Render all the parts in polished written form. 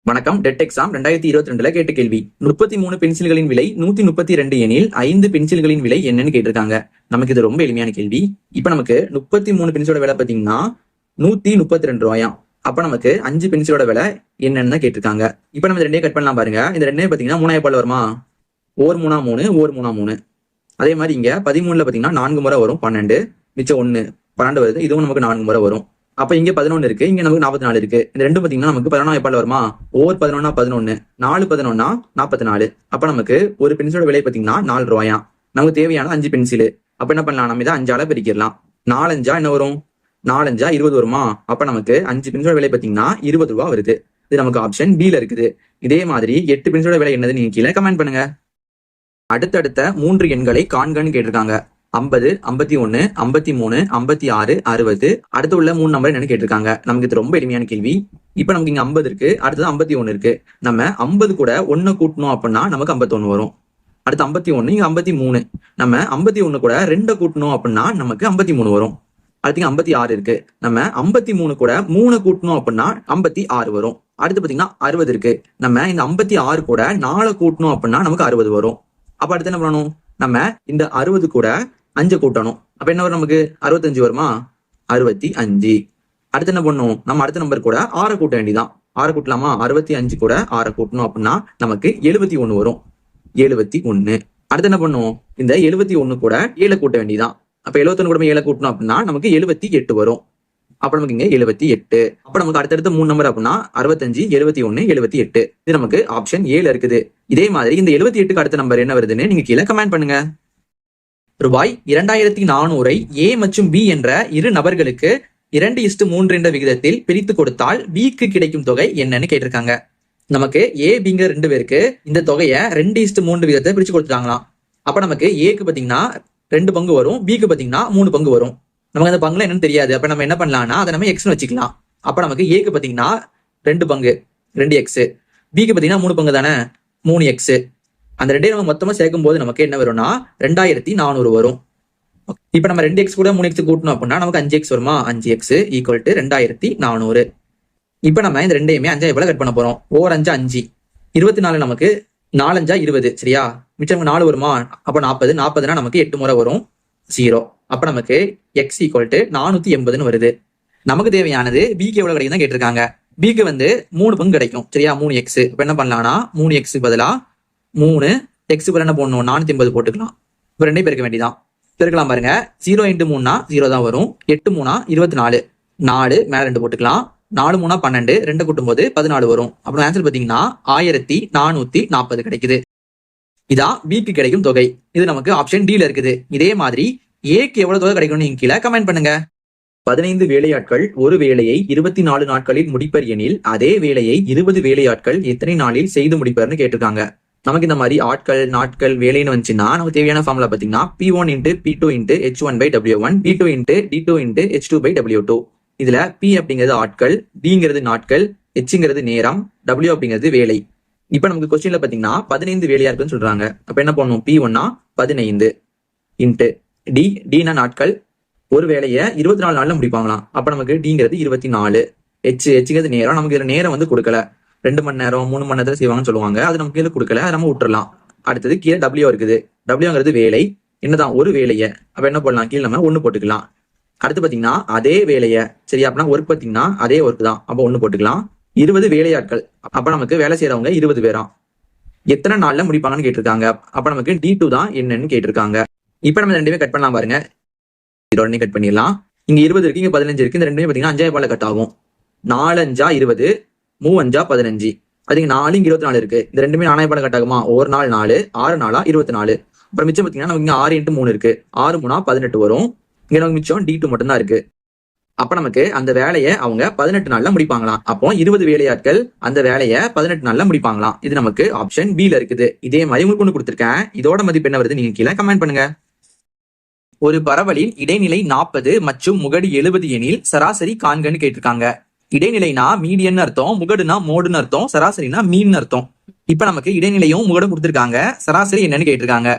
வணக்கம். TET exam 2022 கேட்ட கேள்வி. 33 பென்சில்களின் விலை 132 எனில் 5 பென்சில்களின் விலை என்னன்னு கேட்டிருக்காங்க. நமக்கு இது ரொம்ப எளிமையான கேள்வி. இப்ப நமக்கு 33 பென்சிலோட விலை பாத்தீங்கன்னா 132 ரூபாயாம். அப்ப நமக்கு 5 பென்சிலோட விலை என்னன்னு கேட்டிருக்காங்க. இப்ப நம்ம ரெண்டையும் கட் பண்ணலாம் பாருங்க. இந்த ரெண்டையும் பாத்தீங்கன்னா 3 பால் வருமா? ஓர் 3 3 ஓர் 3 3. அதே மாதிரி இங்க 13ல பாத்தீங்கன்னா 4 முறை வரும். 12 மிச்சம் 1 12 வருது. இதுவும் நமக்கு 4 முறை வரும். அப்ப இங்க 11 இருக்கு, இங்க நமக்கு 44 இருக்கு. இந்த ரெண்டும் பாத்தீங்கன்னா நமக்கு 11 பால் வருமா? ஓவர் 11 11 4 11 44. அப்ப நமக்கு ஒரு பென்சிலோட விலை பாத்தீங்கன்னா 4 ரூபாயாம். நமக்கு தேவையான 5 பென்சில். அப்ப என்ன பண்ணலாம்? நம்ம இதை 5ஆல பிரிக்கலாம். 4 5 என்ன வரும்? 4 5 20 வருமா? அப்ப நமக்கு 5 பென்சிலோட விலை பாத்தீங்கன்னா 20 ரூபாய் வருது. இது நமக்கு ஆப்ஷன் B ல இருக்குது. இதே மாதிரி 8 பென்சிலோட விலை என்னதுன்னு நீங்க கீழே கமெண்ட் பண்ணுங்க. அடுத்தடுத்த 3 எண்களை காண்கன்னு கேட்டிருக்காங்க. 50 51 53 56 60. அடுத்து உள்ள 3 நம்பர் என்னன்னு கேட்டிருக்காங்க. நமக்கு இது ரொம்ப எளிமையான கேள்வி. இப்ப நமக்கு இங்க 50 இருக்கு, அடுத்தது 51 இருக்கு. நம்ம 50 கூட 1 கூட்டணும் அப்படின்னா நமக்கு 51 வரும். அடுத்து 51, இங்க 53. நம்ம 51 கூட 2 கூட்டணும் அப்படின்னா நமக்கு 53 வரும். அடுத்து 56 இருக்கு. நம்ம 53 கூட 3 கூட்டணும் அப்படின்னா 56 வரும். அடுத்து பாத்தீங்கன்னா 60 இருக்கு. நம்ம இந்த 56 கூட 4 கூட்டணும் அப்படின்னா நமக்கு 60 வரும். அப்ப அடுத்து என்ன பண்ணணும்? நம்ம இந்த 60 கூட 5 கூட்டணும். அப்ப என்ன வரும்? நமக்கு 65 வருமா? 65. அடுத்து என்ன பண்ணும்? நம்ம அடுத்த நம்பர் கூட 6 கூட்ட வேண்டியதான். 6 கூட்டலாமா? 65 கூட 6 கூட்டணும் அப்படின்னா நமக்கு 71 வரும். 71. அடுத்து என்ன பண்ணும்? இந்த 71 கூட 7 கூட்ட வேண்டியதான். அப்ப 71 கூட 7 கூட்டணும் அப்படின்னா நமக்கு 78 வரும். அப்ப நமக்கு இங்க 78. அப்ப நமக்கு அடுத்தடுத்த 3 நம்பர் அப்படின்னா 65 71 78. இது நமக்கு ஆப்ஷன் A ல இருக்குது. இதே மாதிரி இந்த 78க்கு அடுத்த நம்பர் என்ன வருதுன்னு நீங்க கீழே கமெண்ட் பண்ணுங்க. ரூபாய் 2400 A மற்றும் B என்ற இரு நபர்களுக்கு 2:3 என்ற விகிதத்தில் பிரித்து கொடுத்தால் Bக்கு கிடைக்கும் தொகை என்னன்னு கேட்டிருக்காங்க. நமக்கு A Bங்கிற 2 பேருக்கு இந்த தொகையை 2:3 விகிதத்தை பிரிச்சு கொடுத்துட்டாங்களாம். அப்ப நமக்கு Aக்கு பாத்தீங்கன்னா 2 பங்கு வரும், Bக்கு பாத்தீங்கன்னா 3 பங்கு வரும். நமக்கு அந்த பங்குல என்னன்னு தெரியாது. அப்ப நம்ம என்ன பண்ணலாம்னா அதை நம்ம எக்ஸ்னு வச்சுக்கலாம். அப்ப நமக்கு Aக்கு பாத்தீங்கன்னா 2 பங்கு 2x, Bக்கு பாத்தீங்கன்னா 3 பங்கு தானே 3x. அந்த ரெண்டையும் நம்ம மொத்தமா சேர்க்கும் போது நமக்கு என்ன வரும்னா 2400 வரும். இப்ப நம்ம 2x கூட 3x கூட்டணும் அப்படின்னா நமக்கு 5x வருமா? 5x equal to 2400. இப்ப நம்ம இந்த ரெண்டையுமே 5 போல கட் பண்ண போறோம். ஓர் 5 5 24 நமக்கு 4 5 20 சரியா? மிச்சம் 4 வருமா? அப்ப 40 40னா நமக்கு 8 முறை வரும் 0. அப்ப நமக்கு x ஈக்குவல் டு 480 வருது. நமக்கு தேவையானது Bக்கு எவ்வளவு கிடைக்கும் தான் கேட்டிருக்காங்க. Bக்கு வந்து 3 பங்கு கிடைக்கும் சரியா? 3x. இப்ப என்ன பண்ணலாம்னா 3x பதிலா 3x என்ன போடணும்? 480 போட்டுக்கலாம். இப்ப ரெண்டையும் பெருக்க வேண்டியதான். பெருக்கலாம் பாருங்க. 0 × 3 0 தான் வரும். 8 3 24. 4 மேல 2 போட்டுக்கலாம். 4 3 12. 2 கூட்டும் போது 14 வரும். அப்புறம் ஆன்சர் பாத்தீங்கன்னா 1440 கிடைக்குது. இதான் Bக்கு கிடைக்கும் தொகை. இது நமக்கு ஆப்ஷன் D ல இருக்குது. இதே மாதிரி Aக்கு எவ்வளவு தொகை கிடைக்கும்னு நீங்க கீழே கமெண்ட் பண்ணுங்க. 15 வேலையாட்கள் ஒரு வேலையை 24 நாட்களில் முடிப்பர் எனில் அதே வேலையை 20 வேலையாட்கள் எத்தனை நாளில் செய்து முடிப்பர்னு கேட்டிருக்காங்க. நமக்கு இந்த மாதிரி ஆட்கள் நாட்கள் வேலைன்னு வந்துச்சுன்னா நமக்கு தேவையான ஃபார்முலா பாத்தீங்கன்னா P1 × P2 × H1 / W1 P2 × D2 × H2 / W2. இதுல P அப்படிங்கிறது ஆட்கள், Dங்கிறது நாட்கள், Hங்கிறது நேரம், W அப்படிங்கிறது வேலை. இப்ப நமக்கு கொஸ்டின்ல பாத்தீங்கன்னா 15 வேலையாட்கள் சொல்றாங்க. அப்ப என்ன பண்ணணும்? P1 15 × Dனா நாட்கள், ஒரு வேலையை 24 நாள்ல முடிப்பாங்களாம். அப்ப நமக்கு Dங்கிறது 24. Hங்கிறது நேரம். நமக்கு இதுல நேரம் வந்து கொடுக்கல. 2 மணி நேரம் 3 மணி நேரத்துல செய்வாங்கன்னு சொல்லுவாங்க. அது நமக்கு கீழே கொடுக்கல, நம்ம விட்டுறலாம். அடுத்தது கீழே W இருக்குது. Wங்கிறது வேலை. என்னதான் ஒரு வேலையை. அப்ப என்ன போடலாம்? கீழே நம்ம 1 போட்டுக்கலாம். அடுத்து பாத்தீங்கன்னா அதே வேலையை சரியா? அப்படின்னா ஒர்க் பாத்தீங்கன்னா அதே ஒர்க் தான். அப்ப 1 போட்டுக்கலாம். 20 வேலையாட்கள். அப்ப நமக்கு வேலை செய்யறவங்க 20 பேரா. எத்தனை நாள்ல முடிப்பாங்கன்னு கேட்டிருக்காங்க. அப்ப நமக்கு D2 தான் என்னன்னு கேட்டிருக்காங்க. இப்ப நம்ம ரெண்டுமே கட் பண்ணலாம் பாருங்க. உடனே கட் பண்ணிடலாம். இங்க 20 இருக்கு, இங்க 15 இருக்கு. இந்த ரெண்டுமே பாத்தீங்கன்னா 5 பால கட் ஆகும். 4 5 20 3 5 15. அது 4 இங்க 24 இருக்கு. இந்த ரெண்டுமே 4 பால கட் ஆகுமா? ஒரு நாள் 4 6 4 24. அப்புறம் மிச்சம் பாத்தீங்கன்னா நமக்கு இங்க 6 × 3 இருக்கு. 6 3 18 வரும். இங்க நமக்கு மிச்சம் D2 மட்டும் தான் இருக்கு. அப்ப நமக்கு அந்த வேலையை அவங்க 18 நாள்ல முடிப்பாங்களாம். அப்போ 20 வேலையாட்கள் அந்த வேலையை 18 நாள்ல முடிப்பாங்களாம். இது நமக்கு ஆப்ஷன் B ல இருக்குது. இதே மாதிரி உங்களுக்கு ஒண்ணு கொடுத்திருக்கேன். இதோட மதிப்பு என்ன வருது நீங்க கீழே கமெண்ட் பண்ணுங்க. ஒரு பரவலின் இடைநிலை 40 மற்றும் முகடு 70 எனில் சராசரி காண்கன்னு கேட்டிருக்காங்க. இடைநிலைனா மீடியன் அர்த்தம், முகடுனா மோடுன்னு அர்த்தம், சராசரினா மீன் அர்த்தம். இப்ப நமக்கு இடைநிலையும் முகடும் கொடுத்திருக்காங்க. சராசரி என்னன்னு கேட்டிருக்காங்க.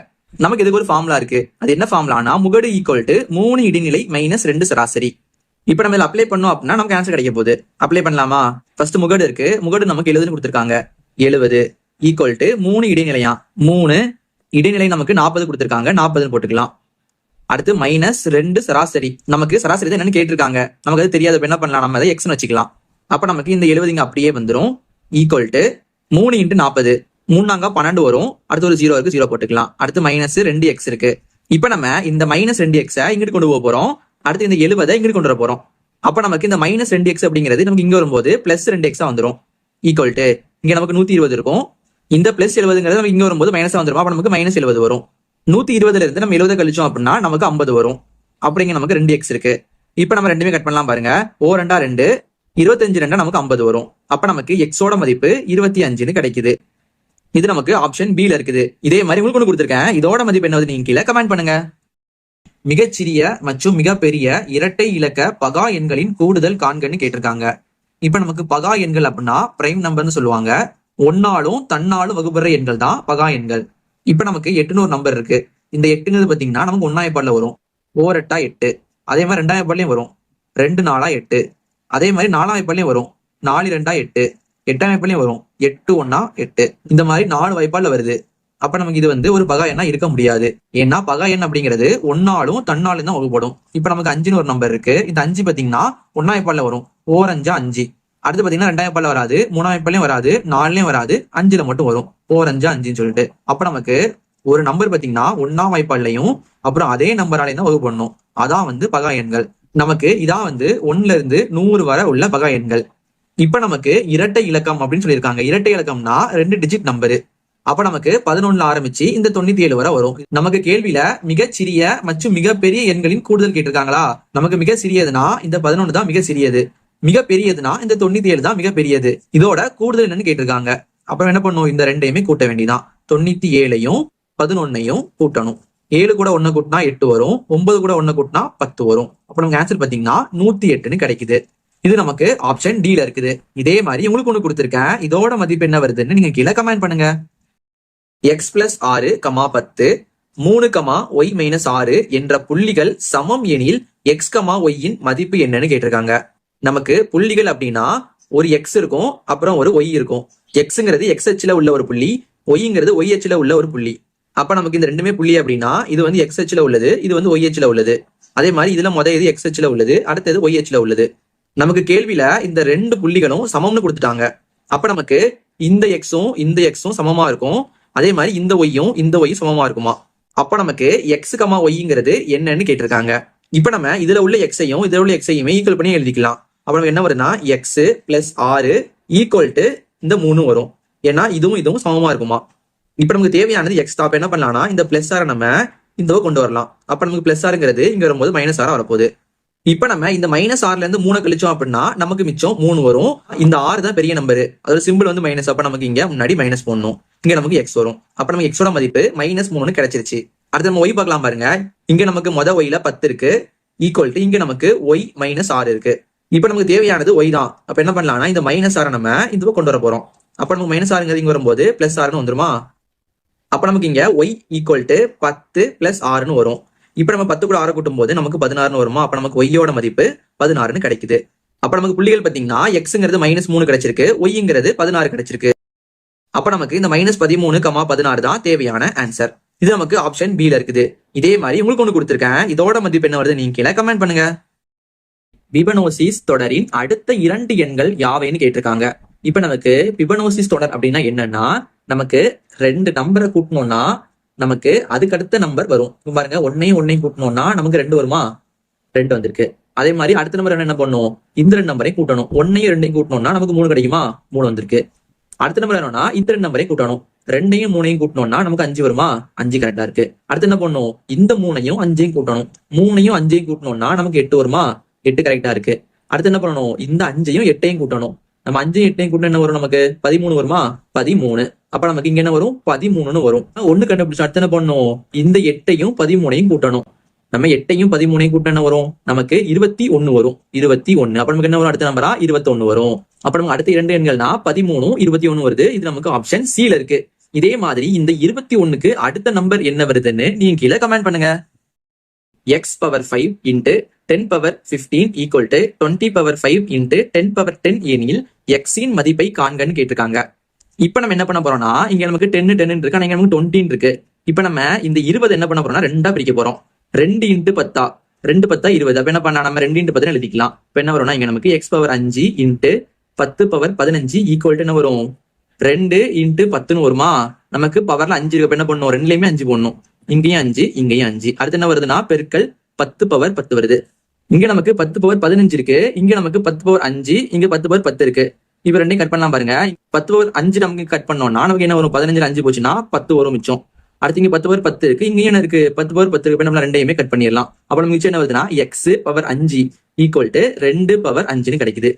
நமக்கு இதுக்கு ஒரு ஃபார்முலா இருக்கு. அது என்ன ஃபார்முலானா முகடு ஈக்குவல் டு 3 இடைநிலை - 2 சராசரி. இப்ப நம்ம அப்ளை பண்ணோம் அப்படின்னா நமக்கு ஆன்சர் கிடைக்க போகுது. அப்ளை பண்ணலாமா? ஃபர்ஸ்ட் முகடு இருக்கு. முகடு நமக்கு 70 கொடுத்திருக்காங்க. 70 ஈக்குவல் டு 3 இடைநிலையா, 3 இடைநிலை நமக்கு 40 கொடுத்திருக்காங்க. 40 போட்டுக்கலாம். அடுத்து மைனஸ் 2 சராசரி. நமக்கு சராசரி தான் என்னன்னு கேட்டிருக்காங்க. நமக்கு அது தெரியாத என்ன பண்ணலாம், நம்ம அதை எக்ஸ்னு வச்சுக்கலாம். அப்ப நமக்கு இந்த 70 இங்க அப்படியே வந்துடும். ஈக்குவல் டு 3 × 40, 3 12 வரும். அடுத்து ஒரு 0 இருக்கு, 0 போட்டுக்கலாம். அடுத்து மைனஸ் 2x இருக்கு. இப்ப நம்ம இந்த மைனஸ் 2x இங்கிட்டு கொண்டு போக போறோம். அடுத்து இந்த 70 இங்கிட்டு கொண்டு வர போறோம். அப்ப நமக்கு இந்த மைனஸ் 2x அப்படிங்கிறது நமக்கு இங்க வரும்போது பிளஸ் 2x வந்துடும். ஈக்குவல் டு இங்க நமக்கு 120 இருக்கும். இந்த பிளஸ் 70ங்கிறது நமக்கு இங்க வரும்போது மைனஸ் வந்துடும். அப்ப நமக்கு மைனஸ் 70 வரும். 120ல இருந்து நம்ம 70 கழிச்சோம் அப்படின்னா நமக்கு 50 வரும். அப்படிங்க நமக்கு 2x இருக்கு. இப்ப நம்ம ரெண்டுமே கட் பண்ணலாம் பாருங்க. ஓ 2 2, 25 2 நமக்கு 50 வரும். அப்ப நமக்கு எக்ஸோட மதிப்பு 25ன்னு கிடைக்குது. இது நமக்கு ஆப்ஷன் B ல இருக்குது. இதே மாதிரி உங்களுக்கு ஒன்று கொடுத்துருக்கேன். இதோட மதிப்பு என்னது நீங்க கீழே கமெண்ட் பண்ணுங்க. மிகச்சிறிய மற்றும் மிகப்பெரிய இரட்டை இலக்க பகா எண்களின் கூடுதல் காண்கன்னு கேட்டிருக்காங்க. இப்ப நமக்கு பகா எண்கள் அப்படின்னா பிரைம் நம்பர்னு சொல்லுவாங்க. ஒன்னாலும் தன்னாலும் வகுப்படுற எண்கள் தான் பகா எண்கள். இப்ப நமக்கு 8ன்னு ஒரு நம்பர் இருக்கு. இந்த 8ங்கிறது பாத்தீங்கன்னா நமக்கு 1 வரும். ஓர் 8 8. அதே மாதிரி 2 வரும். 2 4 8. அதே மாதிரி 4 வரும். 4 2 8. 8 வரும். 8 1 8. இந்த மாதிரி 4 வாய்ப்பாடுல வருது. அப்ப நமக்கு இது வந்து ஒரு பகா எண்ணா இருக்க முடியாது. ஏன்னா பகா எண் அப்படிங்கிறது ஒன்னாலும் தன்னாலும் தான் வகுப்படும். இப்ப நமக்கு 5ன்னு ஒரு நம்பர் இருக்கு. இந்த 5 பாத்தீங்கன்னா 1 வரும். ஓர் 5 5. அடுத்து பாத்தீங்கன்னா 2 வராது, 3 வராது, 4 வராது, 5ல மட்டும் வரும். ஓர் 5 5ன்னு சொல்லிட்டு. அப்ப நமக்கு ஒரு நம்பர் பாத்தீங்கன்னா 1ஆம் வாய்ப்பாடுலையும் அப்புறம் அதே நம்பராலையும் தான் வகுப்பு பண்ணணும். அதான் வந்து பகா எண்கள். நமக்கு இதான் வந்து 1ல இருந்து 100 வரை உள்ள பகா எண்கள். இப்ப நமக்கு இரட்டை இலக்கம் அப்படின்னு சொல்லியிருக்காங்க. இரட்டை இலக்கம்னா 2 டிஜிட் நம்பரு. அப்ப நமக்கு 11ல ஆரம்பிச்சு இந்த 97 வரை வரும். நமக்கு கேள்வியில மிகச்சிறிய மற்றும் மிகப்பெரிய எண்களின் கூடுதல் கேட்டிருக்காங்களா? நமக்கு மிக சிறியதுனா இந்த 11 தான் மிக சிறியது. மிக பெரியதுனா இந்த 97 தான் மிக பெரியது. இதோட கூடுதல் என்னன்னு கேட்டிருக்காங்க. அப்புறம் என்ன பண்ணும், இந்த ரெண்டையுமே கூட்ட வேண்டியதான். 97ஐயும் 11ஐயும் கூட்டணும். 7 கூட 1 கூட்டினா 8 வரும். 9 கூட 1 கூட்டினா 10 வரும். அப்ப நமக்கு ஆன்சர் பாத்தீங்கன்னா 108ன்னு கிடைக்குது. இது நமக்கு ஆப்ஷன் D ல இருக்குது. இதே மாதிரி உங்களுக்கு ஒண்ணு கொடுத்திருக்கேன். இதோட மதிப்பு என்ன வருதுன்னு நீங்க கீழே கமெண்ட் பண்ணுங்க. x + 6, 10, 3, y - 6 என்ற புள்ளிகள் சமம் எனில் x, y இன் மதிப்பு என்னன்னு கேட்டிருக்காங்க. நமக்கு புள்ளிகள் அப்படின்னா ஒரு x இருக்கும், அப்புறம் ஒரு y இருக்கும். xங்கிறது x அச்சுல உள்ள ஒரு புள்ளி, yங்கிறது y அச்சுல உள்ள ஒரு புள்ளி. அப்ப நமக்கு இந்த ரெண்டுமே புள்ளி அப்படின்னா இது வந்து x அச்சுல உள்ளது, இது வந்து y அச்சுல உள்ளது. அதே மாதிரி இதுல இது x அச்சுல உள்ளது, அடுத்தது y அச்சுல உள்ளது. நமக்கு கேள்வியில இந்த 2 புள்ளிகளும் சமம்னு கொடுத்துட்டாங்க. அப்ப நமக்கு இந்த எக்ஸும் இந்த எக்ஸும் சமமா இருக்கும். அதே மாதிரி இந்த ஒய்யும் இந்த ஒய்யும் சமமா இருக்குமா? அப்ப நமக்கு x, yங்கிறது என்னன்னு கேட்டிருக்காங்க. இப்ப நம்ம இதுல உள்ள எக்ஸையும் இதுல உள்ள எக்ஸையுமே ஈக்குவல் பண்ணி எழுதிக்கலாம். அப்ப நமக்கு என்ன வருதுன்னா x + 6 = இந்த 3 வரும். ஏன்னா இதுவும் இதுவும் சமமா இருக்குமா? இப்ப நமக்கு தேவையானது x தான். என்ன பண்ணலாம்னா இந்த பிளஸ் ஆரை நம்ம இந்த கொண்டு வரலாம். அப்ப நமக்கு பிளஸ் ஆறுங்கிறது இங்க வரும்போது மைனஸ் ஆரா வரப்போகுது. இப்ப நம்ம இந்த -6ல இருந்து 3 கழிச்சோம் அப்படின்னா நமக்கு மிச்சம் 3 வரும். இந்த 6 தான் பெரிய நம்பர், அதோட சிம்பிள் வந்து மைனஸ். அப்ப நமக்கு இங்க முன்னாடி மைனஸ் போடணும். இங்க நமக்கு x வரும். அப்ப நமக்கு x ஓட மதிப்பு -3ன்னு கிடைச்சிருச்சு. அடுத்து நம்ம y பார்க்கலாம் பாருங்க. இங்க நமக்கு yல 10 இருக்கு. ஈக்குவல் டு இங்க நமக்கு y - 6 இருக்கு. இப்ப நமக்கு தேவையானது y தான். அப்ப என்ன பண்ணலாம்னா இந்த -6 நம்ம இந்த கொண்டு வர போறோம். அப்ப நமக்கு -6ங்கிறது இங்க வரும்போது +6ன்னு வந்துருமா? அப்ப நமக்கு இங்க y = 10 + 6ன்னு வரும். இப்ப நம்ம 10 கூட 6 கூட்டும் போது நமக்கு 16ன்னு வருமா? அப்ப நமக்கு y யோட மதிப்பு 16ன்னு கிடைக்குது. அப்ப நமக்கு புள்ளிகள் பாத்தீங்கன்னா xங்கிறது -3 கிடைச்சிருக்கு, yங்கிறது 16 கிடைச்சிருக்கு. அப்ப நமக்கு இந்த -13, 16 தான் தேவையான ஆன்சர். இது நமக்கு ஆப்ஷன் B ல இருக்குது. இதே மாதிரி உங்களுக்கு ஒண்ணு கொடுத்திருக்கேன். இதோட மதிப்பு என்ன வருது நீங்க கீழே கமெண்ட் பண்ணுங்க. பிபனோசிஸ் தொடரின் அடுத்த 2 எண்கள் யாவைன்னு கேட்டிருக்காங்க. இப்ப நமக்கு பிபனோசிஸ் தொடர் அப்படின்னா என்னன்னா, நமக்கு 2 நம்பரை கூட்டணும்னா நமக்கு அதுக்கு அடுத்த நம்பர் வரும். பாருங்க, 1ஐயும் கூட்டணும்னா நமக்கு 2 வருமா? 2 வந்திருக்கு. அதே மாதிரி அடுத்த நம்பர் என்ன பண்ணும், இந்த 2 நம்பரையும் கூட்டணும். 1ஐயும் 2ஐயும் கூட்டணும்னா நமக்கு 3 கிடைக்குமா? 3 வந்திருக்கு. அடுத்த நம்பர் என்னன்னா இந்த 2 நம்பரையும் கூட்டணும். 2ஐயும் 3ஐயும் கூட்டணும்னா நமக்கு 5 வருமா? 5 கரெக்டா இருக்கு. அடுத்து என்ன பண்ணும், இந்த 3ஐயும் 5ஐயும் கூட்டணும். 3ஐயும் 5ஐயும் கூட்டணும்னா நமக்கு 8 வருமா? 8 கரெக்டா இருக்கு. அடுத்து என்ன பண்ணணும், இந்த 5ஐயும் 8ஐயும் கூட்டணும். நம்ம 5ஐயும் 8ஐயும் கூட்டணும் என்ன வரும், நமக்கு 13 வருமா? 13. அப்ப நமக்கு இங்க என்ன வரும், 13ன்னு வரும். 1 கண்டுபிடிச்சு அடுத்து என்ன பண்ணணும், இந்த 8ஐயும் 13ஐயும் கூட்டணும். நம்ம 8ஐயும் 13ஐயும் கூட்டணும் என்ன வரும், நமக்கு 21 வரும். 21. அப்ப நமக்கு என்ன வரும், அடுத்த நம்பரா 21 வரும். அப்ப நமக்கு அடுத்த 2 எண்கள்னா 13, 21 வருது. இது நமக்கு ஆப்ஷன் C ல இருக்கு. இதே மாதிரி இந்த 21க்கு அடுத்த நம்பர் என்ன வருதுன்னு நீங்க கீழே கமெண்ட் பண்ணுங்க. X power 5 into 10 power 15 equal to 20 power 5 into 10 power 10 எனில் எக்ஸின் மதிப்பை காண்கன்னு கேட்டிருக்காங்க. இப்ப நம்ம என்ன பண்ண போறோம்னா, இங்க நமக்கு 10 இருக்கு, ஆனா இங்க நமக்கு 20 இருக்கு. இப்ப நம்ம இந்த 20 என்ன பண்ண போறோம்னா ரெண்டா பிரிக்க போறோம். 2 இன்ட்டு 10 2 10 20. அப்ப என்ன பண்ணா நம்ம 2 இன்ட்டு 10 எழுதிக்கலாம். இப்ப என்ன வரும்னா இங்க நமக்கு X power 5 into 10 power 15 equal to என்ன வரும், 2 இன்ட்டு 10ன்னு வருமா. நமக்கு பவர்ல 5 இருக்கு. என்ன பண்ணும், ரெண்டுலயுமே 5 போடணும். இங்கேயும் 5 இங்கேயும் 5. அடுத்து என்ன வருதுன்னா பெருக்கல் 10 பவர் 10 வருது. இங்க நமக்கு 10 பவர் 15 இருக்கு, இங்க நமக்கு 10 பவர் 5, இங்க 10 பவர் 10 இருக்கு. இப்ப ரெண்டையும் கட் பண்ணலாம் பாருங்க. 10 பவர் 5 நமக்கு கட் பண்ணோம்னா நமக்கு என்ன வரும், 15 5 போச்சுன்னா 10 வரும் மிச்சம். அடுத்து இங்க 10 பவர் 10 இருக்கு, இங்க என்ன இருக்கு 10 பவர் 10 இருக்கு. நம்ம ரெண்டையுமே கட் பண்ணிடலாம். அப்ப நமக்கு மிச்சம் என்ன வருதுன்னா x power 5 equal to 2 power 5ன்னு கிடைக்குது.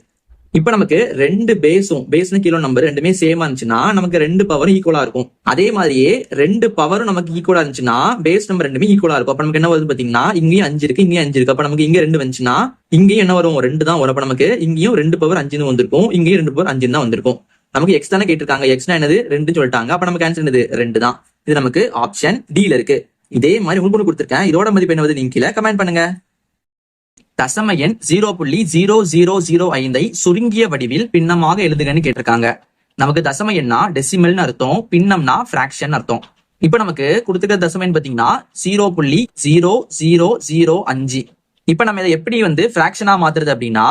இப்ப நமக்கு ரெண்டு பேஸ்னு கிலோ நம்பர் ரெண்டுமே சேமா இருந்துச்சுன்னா நமக்கு 2 பவரும் ஈக்குவலா இருக்கும். அதே மாதிரியே 2 பவரும் நமக்கு ஈக்குவலா இருந்துச்சுன்னா பேஸ் நம்பர் ரெண்டுமே ஈக்குவலா இருக்கும். அப்ப நமக்கு என்ன வருது பாத்தீங்கன்னா இங்கேயும் 5 இருக்கு, இங்கேயும் 5 இருக்கு. அப்ப நமக்கு இங்க 2 வந்துச்சுன்னா இங்கேயும் என்ன வரும், 2 தான் வரும். அப்ப நமக்கு இங்கேயும் 2 பவர் 5 வந்திருக்கும், இங்கேயும் 2 பவர் 5 தான் வந்திருக்கும். நமக்கு எக்ஸ் தானே கேட்டிருக்காங்க, எக்ஸ்னா என்னது 2 சொல்லிட்டாங்க. அப்ப நமக்கு ஆன்சர் என்னது 2 தான். இது நமக்கு ஆப்ஷன் டி ல இருக்கு. இதே மாதிரி உங்களுக்கு கொடுத்திருக்கேன். இதோட மதிப்பு என்ன வருது நீங்க கீழே கமெண்ட் பண்ணுங்க. தசம எண் 0.0005 சுருங்கிய வடிவில் பின்னமாக எழுதுகன்னு கேட்டிருக்காங்க. நமக்கு தசம எண்ணா டெசிமல்னு அர்த்தம், பின்னம்னா பிராக்ஷன் அர்த்தம். இப்ப நமக்கு கொடுத்துருக்க தசம எண் பாத்தீங்கன்னா 0.0005. இப்ப நம்ம இதை எப்படி பிராக்ஷனா மாத்துறது அப்படின்னா,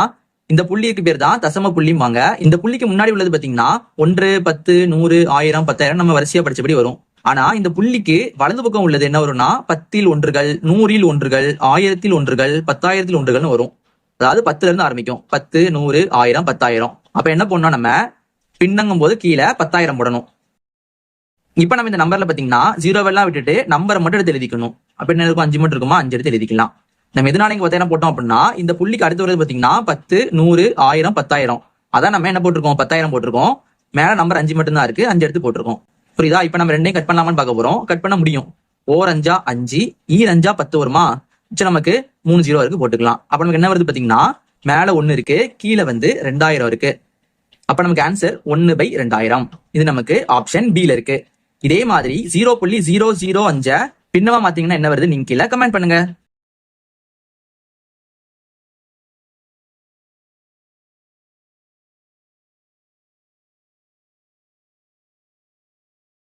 இந்த புள்ளிக்கு பேர் தான் தசம புள்ளிம்பாங்க. இந்த புள்ளிக்கு முன்னாடி உள்ளது பாத்தீங்கன்னா 1 10 100 1000 10,000 நம்ம வரிசையா படிச்சபடி வரும். ஆனா இந்த புள்ளிக்கு வலது பக்கம் உள்ளது என்ன வரும்னா 10ல் ஒன்றுகள், 100ல் ஒன்றுகள், 1000ல் ஒன்றுகள், 10,000ல் ஒன்றுகள்னு வரும். அதாவது 10ல இருந்து ஆரம்பிக்கும். 10 100 1000 10,000. அப்ப என்ன பண்ணணும், நம்ம பின்னங்கும் போது கீழே 10,000 போடணும். இப்ப நம்ம இந்த நம்பர்ல பாத்தீங்கன்னா 0 எல்லாம் விட்டுட்டு நம்பரை மட்டும் எடுத்து எழுதிக்கணும். அப்ப என்ன இருக்கும், 5 மட்டும் இருக்குமா, 5 எடுத்து எழுதிக்கலாம். நம்ம எதனால இங்க 10,000 போட்டோம் அப்படின்னா இந்த புள்ளிக்கு அடுத்து வருது பாத்தீங்கன்னா 10 100 1000 10,000. அதான் நம்ம என்ன போட்டிருக்கோம், 10,000 போட்டிருக்கோம். மேல நம்பர் 5 மட்டும் தான் இருக்கு, 5 எடுத்து போட்டிருக்கோம். புரியுதா? இப்ப நம்ம ரெண்டையும் கட் பண்ணலாமான்னு பார்க்க போறோம். கட் பண்ண முடியும். 4 5 5, 2 5 10 வருமா. நமக்கு 3 0 இருக்கு, போட்டுக்கலாம். அப்ப நமக்கு என்ன வருது பாத்தீங்கன்னா மேல 1 இருக்கு, கீழே 2000 இருக்கு. அப்ப நமக்கு ஆன்சர் 1/2000. இது நமக்கு ஆப்ஷன் பி ல இருக்கு. இதே மாதிரி 0.005 பின்னமா மாத்தீங்கன்னா என்ன வருது நீங்க கீழே கமெண்ட் பண்ணுங்க.